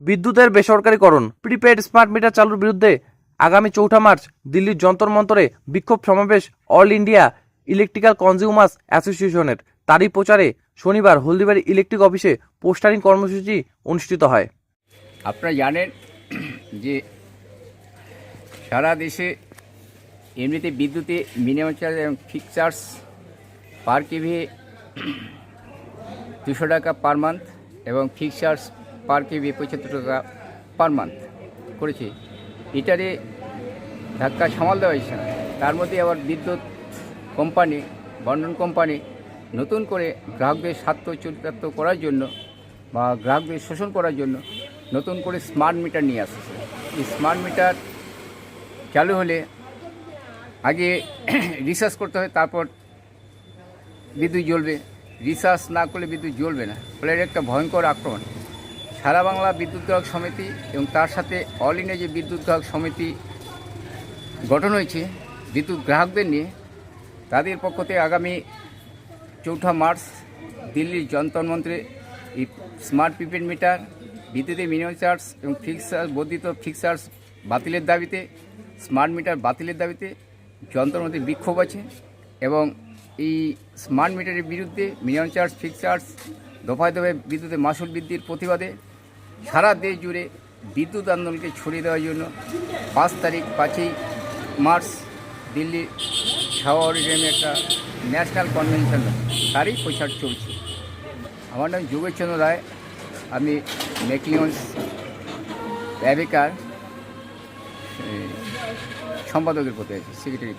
বিদ্যুতের বেসরকারীকরণ, prepaid smart meter চালুর বিরুদ্ধে আগামী ৪ মার্চ দিল্লির যন্তর মন্তরে বিক্ষোভ সমাবেশ অল ইন্ডিয়া ইলেকট্রিক্যাল কনজিউমার্স অ্যাসোসিয়েশনের। তারই প্রচারে শনিবার হলদিবাড়ি ইলেকট্রিক অফিসে পোস্টারিং কর্মসূচি অনুষ্ঠিত হয়। আপনারা জানেন যে সারা দেশে এমনিতে বিদ্যুতে মিনিমাম চার্জ এবং ফিক্সড চার্জ পার কেভি 200 টাকা পার মান্থ এবং ফিক্সড চার্জ পার কেভি 75 টাকা পার মান্থ করেছে। এটারে ধাক্কা সামাল দেওয়া হয়েছে না। তার মধ্যে আবার বিদ্যুৎ কোম্পানি, বন্টন কোম্পানি নতুন করে গ্রাহকদের স্বার্থ চরিতার্থ করার জন্য বা গ্রাহকদের শোষণ করার জন্য নতুন করে স্মার্ট মিটার নিয়ে আসছে। এই স্মার্ট মিটার চালু হলে আগে রিচার্জ করতে হয়, তারপর বিদ্যুৎ জ্বলবে। রিচার্জ না করলে বিদ্যুৎ জ্বলবে না। ফলে এর একটা ভয়ঙ্কর আক্রমণ। সারা বাংলা বিদ্যুৎ গ্রাহক সমিতি এবং তার সাথে অল ইন্ডিয়া যে বিদ্যুৎ গ্রাহক সমিতি গঠন হয়েছে বিদ্যুৎ গ্রাহকদের নিয়ে, তাদের পক্ষ থেকে আগামী ৪ মার্চ দিল্লির যন্তর মন্ত্রে এই স্মার্ট প্রিপেড মিটার, বিদ্যুতের মিনিমাম চার্জ এবং ফিক্সড চার্জ, বর্ধিত ফিক্সড চার্জ বাতিলের দাবিতে, স্মার্ট মিটার বাতিলের দাবিতে যন্তর মন্ত্রে বিক্ষোভ আছে। এবং এই স্মার্ট মিটারের বিরুদ্ধে মিনিমাম চার্জ, ফিক্সড চার্জ, দফায় দফায় বিদ্যুতের মাসুল বৃদ্ধির প্রতিবাদে সারা দেশ জুড়ে বিদ্যুৎ আন্দোলনকে ছড়িয়ে দেওয়ার জন্য 5 মার্চ দিল্লি শাহ অডিটোরিয়ামে একটা ন্যাশনাল কনভেনশন, তারই প্রচার চলছে। আমার নাম যোগেশচন্দ্র রায়, আমি মেকলিগঞ্জ অ্যাবেকার সম্পাদকের পদে আছি, সেক্রেটারি।